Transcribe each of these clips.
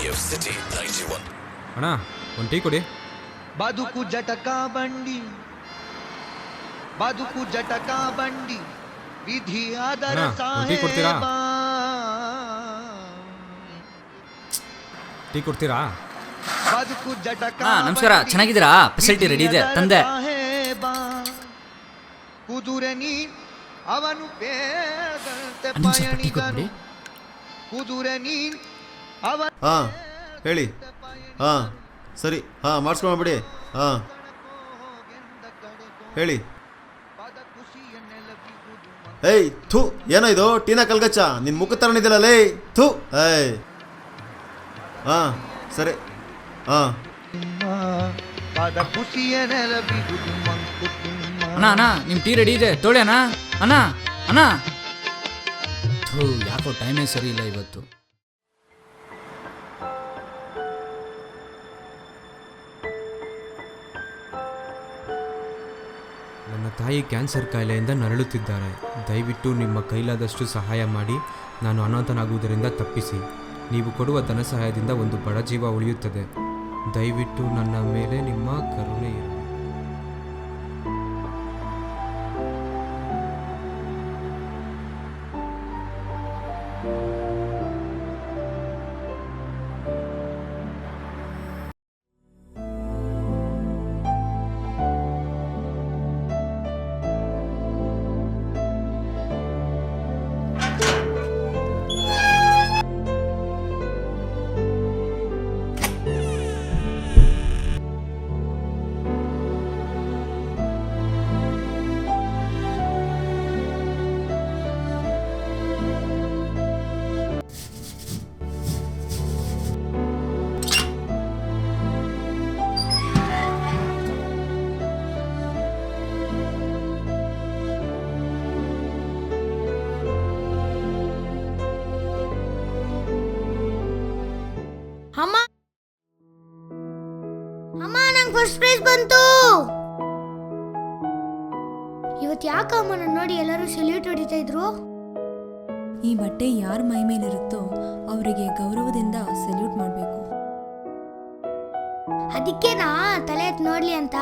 KF City 91. ಅಣ್ಣ ಒಂದು tea ಕೊಡಿ. ಬದುಕು ಜಟಕ ಬಂಡಿ, ಬದುಕು ಜಟಕ ಬಂಡಿ, ವಿಧಿ ಅದರ ಟೀ ಕೊಡ್ತೀರಾ? ಟೀ ಕೊಡ್ತೀರಾ? ಬದುಕು ಜಟಕ. ನಮಸ್ಕಾರ, ಚೆನ್ನಾಗಿದ್ದೀರಾ? ಫೆಸಿಲಿಟಿ ರೆಡಿ ಇದೆ, ತಂದೆ. ಕುದುರೆ ನೀ ಅವನು ಬೇಗಂತೆ ಟೀ ಕೊಟ್ಬಿಡಿ. ಕುದುರೆ ನೀ ಅವನು. ಹಾಂ ಹೇಳಿ. ಹಾಂ ಸರಿ, ಹಾಂ ಮಾಡಿಸ್ಕೊಂಡ್ಬಿಡಿ. ಹಾಂ ಹೇಳಿ. ಏಯ್ ಥೂ, ಏನೋ ಇದು ಟೀನಾ ಕಲ್ಗಚ್ಚ, ನಿನ್ನ ಮುಖ ತರಣಿದ್ದಿಲ್ಲ ಲೇ, ಥೂ. ಏಯ್ ಹಾಂ ಸರಿ. ಹಾಂ ಅಣ್ಣ ಅಣ್ಣ, ನಿಮ್ಮ ಟೀ ರೆಡಿ ಇದೆ, ತೊಳಿ ಅಣ್ಣ. ಅಣ್ಣ ಅಣ್ಣ, ಥೂ, ಯಾಕೋ ಟೈಮೇ ಸರಿ ಇಲ್ಲ ಇವತ್ತು. ನನ್ನ ತಾಯಿ ಕ್ಯಾನ್ಸರ್ ಕಾಯಿಲೆಯಿಂದ ನರಳುತ್ತಿದ್ದಾರೆ. ದಯವಿಟ್ಟು ನಿಮ್ಮ ಕೈಲಾದಷ್ಟು ಸಹಾಯ ಮಾಡಿ ನಾನು ಅನಾಥನಾಗುವುದರಿಂದ ತಪ್ಪಿಸಿ. ನೀವು ಕೊಡುವ ಧನ ಸಹಾಯದಿಂದ ಒಂದು ಬಡ ಜೀವ ಉಳಿಯುತ್ತದೆ. ದಯವಿಟ್ಟು ನನ್ನ ಮೇಲೆ ನಿಮ್ಮ ಕರುಣೆ ಇರಲಿ. ಅಮ್ಮ ಅಮ್ಮ, ನಂಗೆ ಫಸ್ಟ್ ಪ್ರೈಸ್ ಬಂತು. ಇವತ್ತು ಯಾಕಮ್ಮ ನನ್ನ ನೋಡಿ ಎಲ್ಲರೂ ಸೆಲ್ಯೂಟ್ ಹೊಡಿತಾ ಇದ್ರು? ಈ ಬಟ್ಟೆ ಯಾರ ಮೈ ಮೇಲಿರುತ್ತೋ ಅವರಿಗೆ ಗೌರವದಿಂದ ಸೆಲ್ಯೂಟ್ ಮಾಡಬೇಕು. ಅದಕ್ಕೇನಾ ತಲೆ ಎತ್ತಿ ನೋಡ್ಲಿ ಅಂತ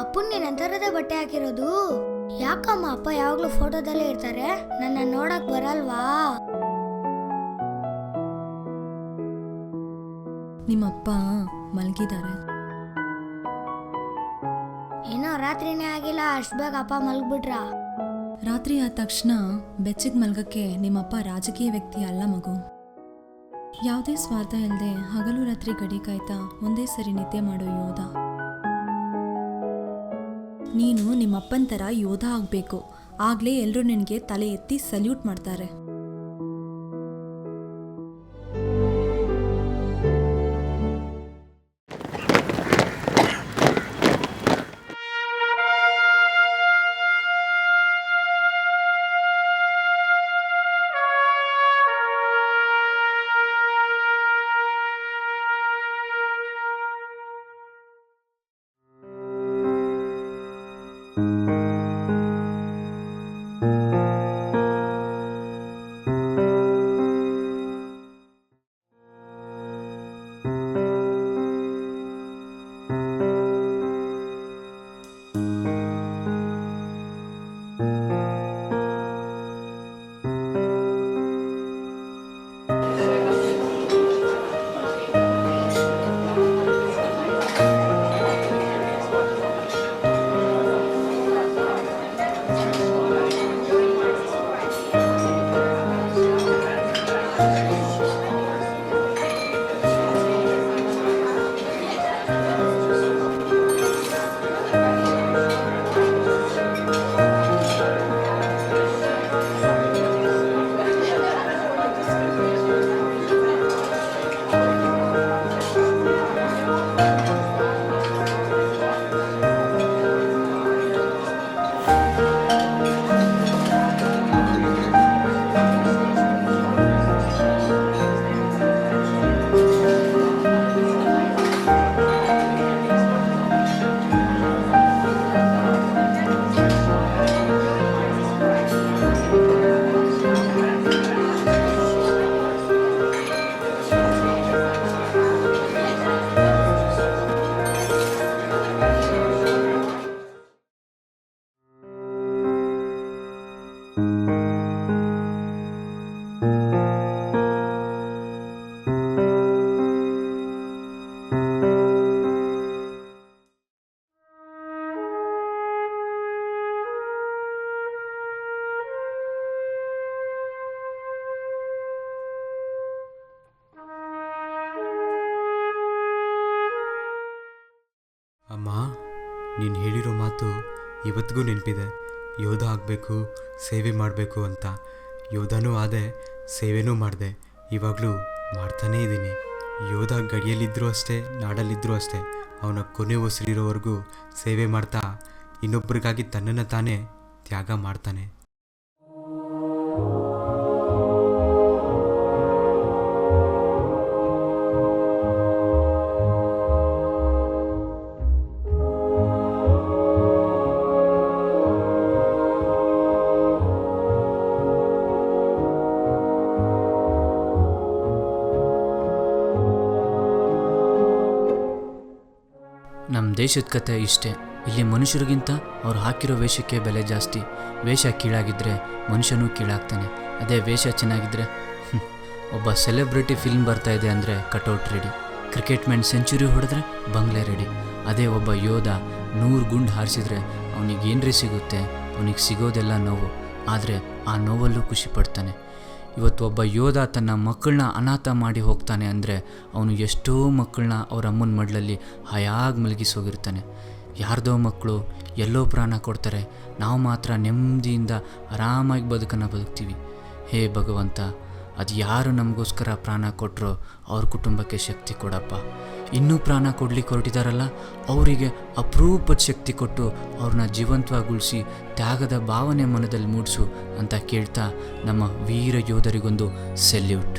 ಅಪ್ಪನ್ಗೆ ನಂತರದ ಬಟ್ಟೆ ಹಾಕಿರೋದು? ಯಾಕಮ್ಮ ಅಪ್ಪ ಯಾವಾಗ್ಲೂ ಫೋಟೋದಲ್ಲೇ ಇರ್ತಾರೆ, ನನ್ನ ನೋಡಕ್ ಬರಲ್ವಾ? ನಿಮ್ಮಪ್ಪ ಮಲಗಿದ್ದಾರೆ. ಏನೋ ರಾತ್ರಿನೇ ಆಗಿಲ್ಲ, ಅಷ್ಟು ಬೇಗ ಅಪ್ಪ ಮಲಗ್ಬಿಟ್ರಾ? ರಾತ್ರಿ ಆದ ತಕ್ಷಣ ಬೆಚ್ಚಗೆ ಮಲಗಕ್ಕೆ ನಿಮ್ಮಪ್ಪ ರಾಜಕೀಯ ವ್ಯಕ್ತಿ ಅಲ್ಲ ಮಗು. ಯಾವುದೇ ಸ್ವಾರ್ಥ ಇಲ್ಲದೆ ಹಗಲು ರಾತ್ರಿ ಗಡಿ ಕಾಯ್ತಾ ಒಂದೇ ಸರಿ ನಿದ್ದೆ ಮಾಡೋ ಯೋಧ. ನೀನು ನಿಮ್ಮಪ್ಪನ ಥರ ಯೋಧ ಆಗಬೇಕು, ಆಗಲೇ ಎಲ್ಲರೂ ನಿನಗೆ ತಲೆ ಎತ್ತಿ ಸಲ್ಯೂಟ್ ಮಾಡ್ತಾರೆ. ನೀನು ಹೇಳಿರೋ ಮಾತು ಇವತ್ತಿಗೂ ನೆನಪಿದೆ. ಯೋಧ ಆಗಬೇಕು, ಸೇವೆ ಮಾಡಬೇಕು ಅಂತ. ಯೋಧನೂ ಆದೆ, ಸೇವೆನೂ ಮಾಡಿದೆ, ಇವಾಗಲೂ ಮಾಡ್ತಾನೇ ಇದ್ದೀನಿ. ಯೋಧ ಗಡಿಯಲ್ಲಿದ್ದರೂ ಅಷ್ಟೇ, ನಾಡಲ್ಲಿದ್ದರೂ ಅಷ್ಟೇ, ಅವನ ಕೊನೆ ಉಸಿರಿರೋವರೆಗೂ ಸೇವೆ ಮಾಡ್ತಾ ಇನ್ನೊಬ್ಬರಿಗಾಗಿ ತನ್ನನ್ನು ತಾನೇ ತ್ಯಾಗ ಮಾಡ್ತಾನೆ. ನಮ್ಮ ದೇಶದ ಕತೆ ಇಷ್ಟೇ. ಇಲ್ಲಿ ಮನುಷ್ಯರಿಗಿಂತ ಅವ್ರು ಹಾಕಿರೋ ವೇಷಕ್ಕೆ ಬೆಲೆ ಜಾಸ್ತಿ. ವೇಷ ಕೀಳಾಗಿದ್ದರೆ ಮನುಷ್ಯನೂ ಕೀಳಾಗ್ತಾನೆ. ಅದೇ ವೇಷ ಚೆನ್ನಾಗಿದ್ದರೆ ಒಬ್ಬ ಸೆಲೆಬ್ರಿಟಿ ಫಿಲ್ಮ್ ಬರ್ತಾ ಇದೆ ಅಂದರೆ cutout ready. Cricket man century ಹೊಡೆದ್ರೆ ಬಂಗ್ಲೆ ರೆಡಿ. ಅದೇ ಒಬ್ಬ ಯೋಧ 100 ಗುಂಡು ಹಾರಿಸಿದ್ರೆ ಅವನಿಗೇನ್ರಿ ಸಿಗುತ್ತೆ? ಅವನಿಗೆ ಸಿಗೋದೆಲ್ಲ ನೋವು, ಆದರೆ ಆ ನೋವಲ್ಲೂ ಖುಷಿ ಪಡ್ತಾನೆ. ಇವತ್ತು ಒಬ್ಬ ಯೋಧ ತನ್ನ ಮಕ್ಕಳನ್ನ ಅನಾಥ ಮಾಡಿ ಹೋಗ್ತಾನೆ ಅಂದರೆ ಅವನು ಎಷ್ಟೋ ಮಕ್ಕಳನ್ನ ಅವ್ರ ಅಮ್ಮನ ಮಡ್ಲಲ್ಲಿ ಹಾಯಾಗಿ ಮಲಗಿಸೋಗಿರ್ತಾನೆ. ಯಾರ್ದೋ ಮಕ್ಕಳು ಎಲ್ಲೋ ಪ್ರಾಣ ಕೊಡ್ತಾರೆ, ನಾವು ಮಾತ್ರ ನೆಮ್ಮದಿಯಿಂದ ಆರಾಮಾಗಿ ಬದುಕ್ತೀವಿ. ಹೇ ಭಗವಂತ, ಅದು ಯಾರು ನಮಗೋಸ್ಕರ ಪ್ರಾಣ ಕೊಟ್ಟರೋ ಅವ್ರ ಕುಟುಂಬಕ್ಕೆ ಶಕ್ತಿ ಕೊಡಪ್ಪ. ಇನ್ನೂ ಪ್ರಾಣ ಕೊಡ್ಲಿಕ್ಕೆ ಹೊರಟಿದಾರಲ್ಲ ಅವರಿಗೆ ಅಪರೂಪದ ಶಕ್ತಿ ಕೊಟ್ಟು ಅವ್ರನ್ನ ಜೀವಂತವಾಗಿಗೊಳಿಸಿ ತ್ಯಾಗದ ಭಾವನೆ ಮನದಲ್ಲಿ ಮೂಡಿಸು ಅಂತ ಕೇಳ್ತಾ ನಮ್ಮ ವೀರ ಯೋಧರಿಗೊಂದು ಸೆಲ್ಯೂಟ್.